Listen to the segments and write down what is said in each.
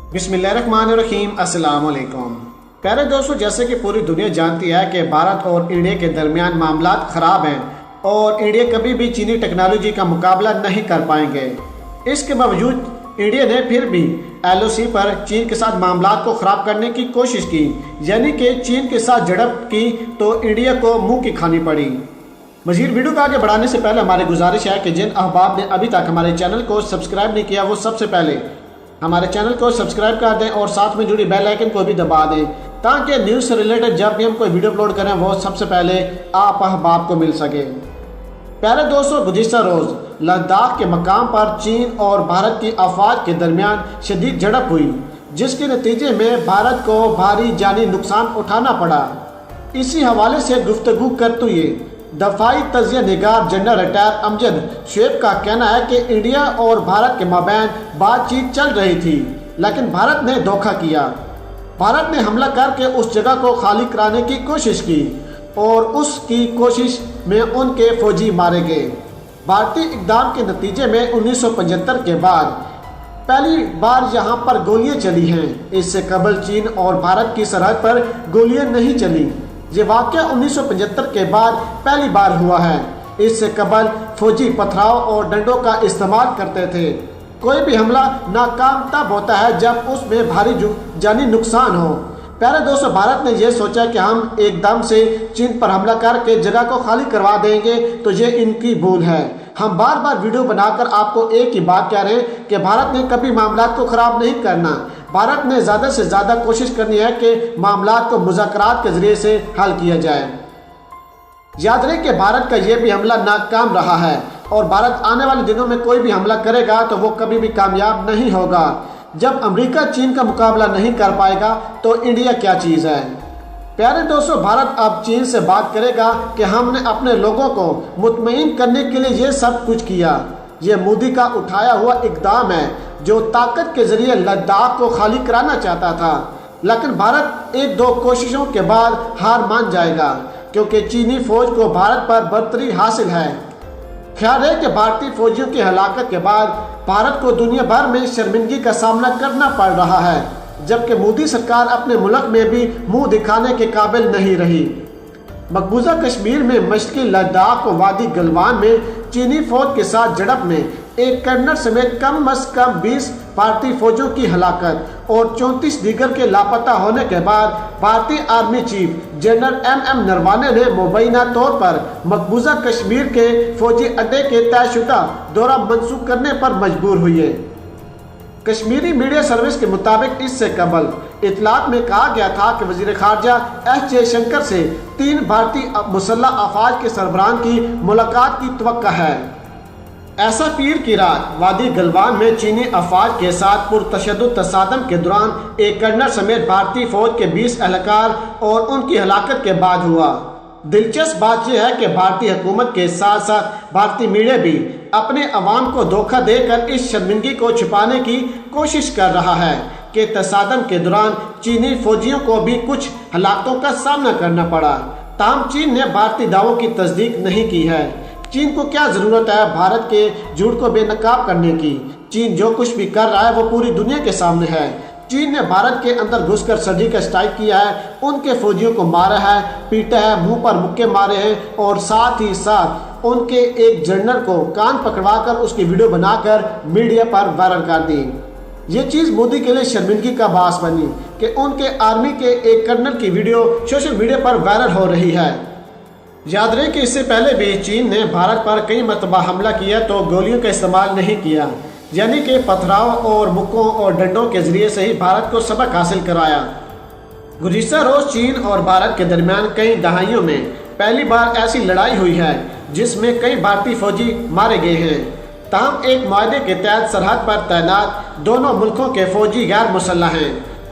बिस्मिल्लाहिर्रहमानिर्रहीम। अस्सलाम वालेकुम। प्यारे दोस्तों, जैसे कि पूरी दुनिया जानती है कि भारत और इंडिया के दरमियान मामलात ख़राब हैं और इंडिया कभी भी चीनी टेक्नोलॉजी का मुकाबला नहीं कर पाएंगे। इसके बावजूद इंडिया ने फिर भी LOC पर चीन के साथ मामलात को ख़राब करने की कोशिश की, यानी कि चीन के साथ झड़प की तो इंडिया को मुंह की खानी पड़ी। मज़ीद वीडियो को आगे बढ़ाने से पहले हमारी गुजारिश है कि जिन अहबाब ने अभी तक हमारे चैनल को सब्सक्राइब नहीं किया वो सबसे पहले हमारे चैनल को सब्सक्राइब कर दें और साथ में जुड़ी बेल आइकन को भी दबा दें, ताकि न्यूज़ से रिलेटेड जब भी हम कोई वीडियो अपलोड करें वो सबसे पहले आप अहबाब को मिल सके। प्यारे दोस्तों, गुज़िश्ता रोज़ लद्दाख के मकाम पर चीन और भारत की अफवाज के दरमियान शदीद झड़प हुई, जिसके नतीजे में भारत को भारी जानी नुकसान उठाना पड़ा। इसी हवाले से गुफ्तगू करते हुए दफाई तजिया निगार जनरल रिटायर अमजद शुएब का कहना है कि इंडिया और भारत के माबैन बातचीत चल रही थी, लेकिन भारत ने धोखा किया। भारत ने हमला करके उस जगह को खाली कराने की कोशिश की और उसकी कोशिश में उनके फौजी मारे गए। भारतीय इक़दाम के नतीजे में 1975 के बाद पहली बार यहाँ पर गोलियाँ चली हैं। इससे कबल चीन और भारत की सरहद पर गोलियाँ नहीं चली। ये वाक़या 1975 के बाद पहली बार हुआ है। इससे कबल फौजी पथराव और डंडों का इस्तेमाल करते थे। कोई भी हमला नाकाम तब होता है जब उसमें भारी जानी नुकसान हो। प्यारे दोस्तों, भारत ने यह सोचा कि हम एकदम से चीन पर हमला करके जगह को खाली करवा देंगे, तो ये इनकी भूल है। हम बार बार वीडियो बनाकर आपको एक ही बात कह रहे हैं कि भारत ने कभी मामलात को ख़राब नहीं करना। भारत ने ज़्यादा से ज़्यादा कोशिश करनी है कि मामलात को मुज़ाकरात के ज़रिए से हल किया जाए। याद रहे कि भारत का यह भी हमला नाकाम रहा है और भारत आने वाले दिनों में कोई भी हमला करेगा तो वो कभी भी कामयाब नहीं होगा। जब अमेरिका चीन का मुकाबला नहीं कर पाएगा तो इंडिया क्या चीज़ है। प्यारे दोस्तों, भारत अब चीन से बात करेगा कि हमने अपने लोगों को मुतमईन करने के लिए ये सब कुछ किया। ये मोदी का उठाया हुआ इक़दाम है जो ताकत के ज़रिए लद्दाख को खाली कराना चाहता था, लेकिन भारत एक दो कोशिशों के बाद हार मान जाएगा, क्योंकि चीनी फ़ौज को भारत पर बर्तरी हासिल है। ख्याल है कि भारतीय फौजियों की हलाकत के बाद भारत को दुनिया भर में शर्मिंदगी का सामना करना पड़ रहा है, जबकि मोदी सरकार अपने मुल्क में भी मुंह दिखाने के काबिल नहीं रही। मकबूजा कश्मीर में मशरक़ी लद्दाख और वादी गलवान में चीनी फौज के साथ झड़प में एक कर्नल समेत कम अज़ कम 20 भारतीय फौजियों की हलाकत और 34 दीगर के लापता होने के बाद भारतीय army chief general MM Naravane ने मुबैना तौर पर मकबूजा कश्मीर के फौजी अड्डे के तयशुदा दौरा मनसूख करने पर मजबूर हुए। कश्मीरी मीडिया सर्विस के मुताबिक इससे कबल इतलात में कहा गया था कि वज़ीर ख़ारजा S जयशंकर से 3 भारतीय मुसल्लह अफ़वाज के सरबराहान की मुलाकात की तवक्को है। ऐसा पीर की रात वादी गलवान में चीनी अफ़वाज के साथ पुरतशद्दुद तसादम के दौरान एक कर्नल समेत भारतीय फ़ौज के 20 एहलकार और उनकी हलाकत के बाद हुआ। दिलचस्प बात यह है कि भारतीय हुकूमत के साथ साथ भारतीय मीडिया भी अपने अवाम को धोखा देकर इस शर्मिंदगी को छुपाने की कोशिश कर रहा है कि तसादम के दौरान चीनी फौजियों को भी कुछ हलाकतों का सामना करना पड़ा। ताहम चीन ने भारतीय दावों की तस्दीक नहीं की है। चीन को क्या ज़रूरत है भारत के झूठ को बेनकाब करने की। चीन जो कुछ भी कर रहा है वो पूरी दुनिया के सामने है। चीन ने भारत के अंदर घुसकर सर्जिकल स्ट्राइक किया है, उनके फौजियों को मारा है, पीटा है, मुंह पर मुक्के मारे हैं और साथ ही साथ उनके एक जनरल को कान पकड़वाकर उसकी वीडियो बनाकर मीडिया पर वायरल कर दी। ये चीज़ मोदी के लिए शर्मिंदगी का बास बनी कि उनके आर्मी के एक कर्नल की वीडियो सोशल मीडिया पर वायरल हो रही है। याद रहे कि इससे पहले भी चीन ने भारत पर कई मरतबा हमला किया तो गोलियों का इस्तेमाल नहीं किया, यानी कि पथराव और मुक्कों और डंडों के ज़रिए से ही भारत को सबक हासिल कराया। गुज़िश्ता रोज़ चीन और भारत के दरमियान कई दहाइयों में पहली बार ऐसी लड़ाई हुई है जिसमें कई भारतीय फौजी मारे गए हैं। ताहम एक माहदे के तहत सरहद पर तैनात दोनों मुल्कों के फौजी गैर मुसल्लह हैं।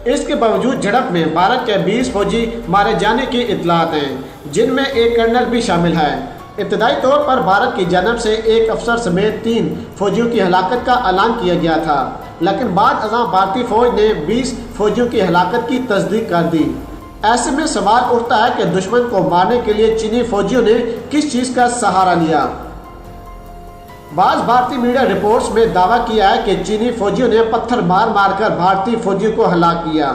इसके बावजूद झड़प में भारत के 20 फौजी मारे जाने की इतलात हैं, जिनमें एक कर्नल भी शामिल है। इब्तदाई तौर पर भारत की जानब से एक अफसर समेत 3 फौजियों की हलाकत का ऐलान किया गया था, लेकिन बाद अज़ां भारतीय फ़ौज ने 20 फौजियों की हलाकत की तस्दीक कर दी। ऐसे में सवाल उठता है कि दुश्मन को मारने के लिए चीनी फौजियों ने किस चीज़ का सहारा लिया। बाज़ भारतीय मीडिया रिपोर्ट्स में दावा किया है कि चीनी फौजियों ने पत्थर मार मार कर भारतीय फौजियों को हलाक किया।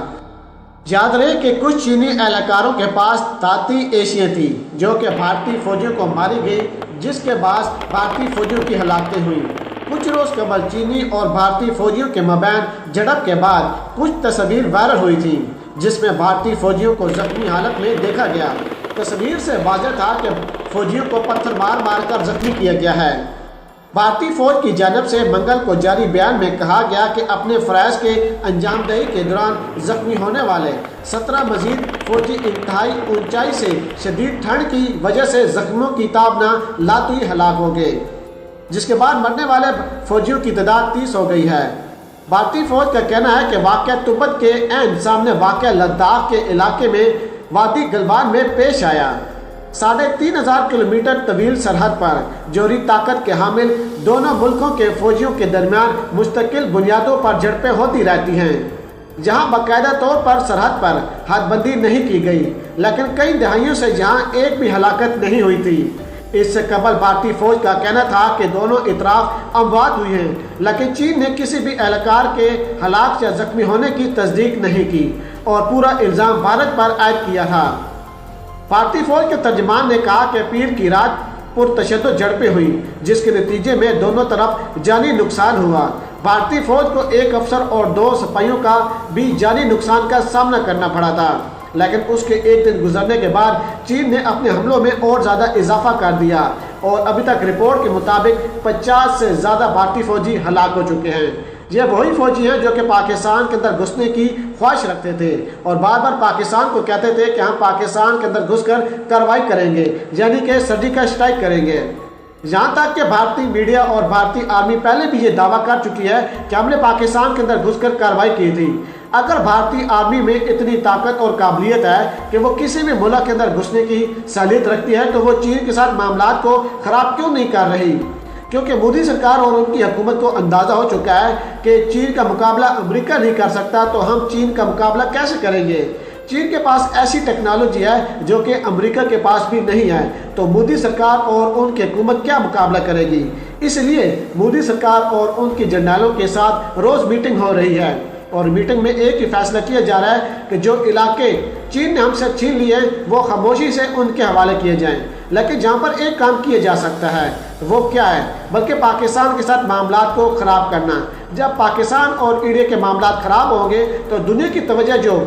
याद रहे कि कुछ चीनी एहलकारों के पास ताती एशियाँ थी जो कि भारतीय फौजियों को मारी गई, जिसके बाद भारतीय फौजियों की हलाकतें हुई। कुछ रोज़ कबल चीनी और भारतीय फौजियों के मबैन झड़प के बाद कुछ तस्वीर वायरल हुई थी जिसमें भारतीय फौजियों को जख्मी हालत में देखा गया। तस्वीर से वाज़ेह था कि फौजियों को पत्थर मार मार कर जख्मी किया गया है। भारतीय फौज की जानब से मंगल को जारी बयान में कहा गया कि अपने फ़राइज़ के अंजामदही के दौरान जख्मी होने वाले 17 मजीद फौजी इंतहाई ऊंचाई से शदीद ठंड की वजह से जख्मियों की ताब न लाते ही हलाक हो गए, जिसके बाद मरने वाले फौजियों की तादाद 30 हो गई है। भारतीय फौज का कहना है कि वाक़या तिब्बत के ऐन सामने वाक़या लद्दाख के इलाके में वादी गलवान में पेश आया। 3500 किलोमीटर तवील सरहद पर जोहरी ताकत के हामिल दोनों मुल्कों के फौजियों के दरमियान मुस्तकिल बुनियादों पर झड़पें होती रहती हैं, जहां बाकायदा तौर पर सरहद पर हदबंदी नहीं की गई, लेकिन कई दहाइयों से जहां एक भी हलाकत नहीं हुई थी। इससे कबल भारतीय फौज का कहना था कि दोनों इतराफ अमवात हुई हैं, लेकिन चीन ने किसी भी एहलकार के हलाक या जख्मी होने की तस्दीक नहीं की और पूरा इल्ज़ाम भारत पर आयद किया था। भारतीय फौज के तर्जमान ने कहा कि पीर की रात पुरतशद्दुद झड़पें हुई, जिसके नतीजे में दोनों तरफ जानी नुकसान हुआ। भारतीय फौज को एक अफसर और 2 सिपाहियों का भी जानी नुकसान का सामना करना पड़ा था, लेकिन उसके एक दिन गुजरने के बाद चीन ने अपने हमलों में और ज़्यादा इजाफा कर दिया और अभी तक रिपोर्ट के मुताबिक 50 से ज़्यादा भारतीय फौजी हलाक हो चुके हैं। ये वही फौजी हैं जो कि पाकिस्तान के अंदर घुसने की ख्वाहिश रखते थे और बार बार पाकिस्तान को कहते थे कि हम पाकिस्तान के अंदर घुसकर कार्रवाई करेंगे, यानी कि सर्जिकल स्ट्राइक करेंगे। यहाँ तक कि भारतीय मीडिया और भारतीय आर्मी पहले भी ये दावा कर चुकी है कि हमने पाकिस्तान के अंदर घुसकर कार्रवाई की थी। अगर भारतीय आर्मी में इतनी ताकत और काबिलियत है कि वो किसी भी मुल्क के अंदर घुसने की सलाहियत रखती है, तो वो चीन के साथ मामला को ख़राब क्यों नहीं कर रही? क्योंकि मोदी सरकार और उनकी हुकूमत को अंदाज़ा हो चुका है कि चीन का मुकाबला अमेरिका नहीं कर सकता, तो हम चीन का मुकाबला कैसे करेंगे? चीन के पास ऐसी टेक्नोलॉजी है जो कि अमेरिका के पास भी नहीं है, तो मोदी सरकार और उनकी हुकूमत क्या मुकाबला करेगी? इसलिए मोदी सरकार और उनके जर्नलों के साथ रोज़ मीटिंग हो रही है और मीटिंग में एक ही फैसला किया जा रहा है कि जो इलाके चीन ने हमसे छीन लिए वो खामोशी से उनके हवाले किए जाएं। लेकिन जहाँ पर एक काम किया जा सकता है वो क्या है, बल्कि पाकिस्तान के साथ मामला को ख़राब करना। जब पाकिस्तान और इंडिया के मामला ख़राब होंगे तो दुनिया की तवज्जो जो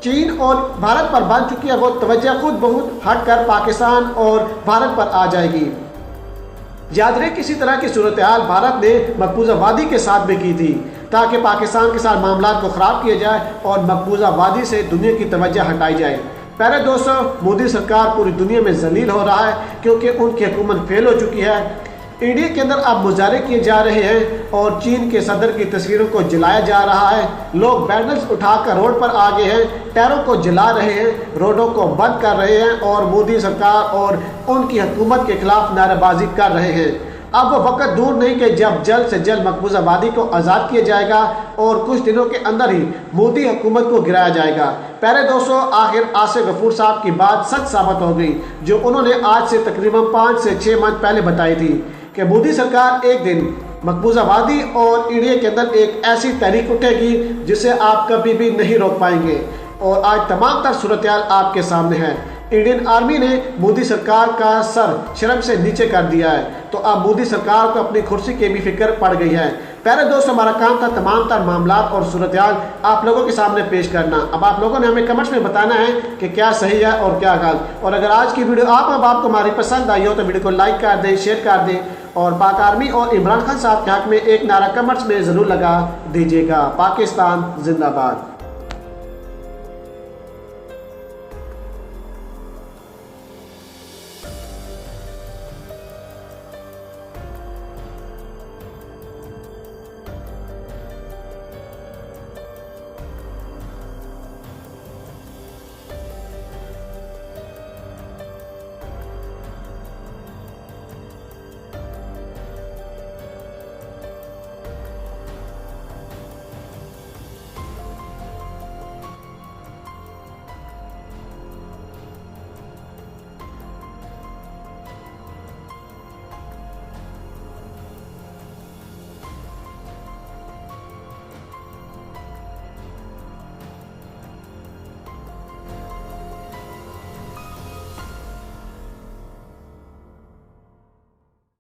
चीन और भारत पर बन चुकी है वो तवज्जो खुद बहुत हट कर पाकिस्तान और भारत पर आ जाएगी। याद रहे किसी तरह की सूरत हाल भारत ने मकबूजा वादी के साथ भी की थी ताकि पाकिस्तान के साथ मामला को ख़राब किया जाए और मकबूजा वादी से दुनिया की तवज्जो हटाई जाए। प्यारे दोस्तों, मोदी सरकार पूरी दुनिया में जलील हो रहा है क्योंकि उनकी हुकूमत फेल हो चुकी है। इंडिया के अंदर अब मुजाहरे किए जा रहे हैं और चीन के सदर की तस्वीरों को जलाया जा रहा है। लोग बैनर्स उठाकर रोड पर आ गए हैं, टायरों को जला रहे हैं, रोडों को बंद कर रहे हैं और मोदी सरकार और उनकी हुकूमत के खिलाफ नारेबाजी कर रहे हैं। अब वो वक्त दूर नहीं कि जब जल्द से जल्द मकबूजा वादी को आज़ाद किया जाएगा और कुछ दिनों के अंदर ही मोदी हुकूमत को गिराया जाएगा। प्यारे दोस्तों, आखिर आसिफ गफूर साहब की बात सच साबित हो गई जो उन्होंने आज से तकरीबन 5 से 6 माह पहले बताई थी कि मोदी सरकार एक दिन मकबूजा वादी और इंडिया के अंदर एक ऐसी तहरीक उठेगी जिसे आप कभी भी नहीं रोक पाएंगे। और आज तमाम तर सूरत हाल आपके सामने है। इंडियन आर्मी ने मोदी सरकार का सर शर्म से नीचे कर दिया है, तो अब मोदी सरकार को अपनी कुर्सी की भी फिक्र पड़ गई है। प्यारे दोस्तों, हमारा काम था तमाम तर मामला और सूरत हाल आप लोगों के सामने पेश करना। अब आप लोगों ने हमें कमेंट्स में बताना है कि क्या सही है और क्या गलत। और अगर आज की वीडियो आपको हमारी पसंद आई हो तो वीडियो को लाइक कर दें, शेयर कर दें और पाक आर्मी और इमरान खान साहब के हक में एक नारा कमेंट्स में ज़रूर लगा दीजिएगा। पाकिस्तान जिंदाबाद।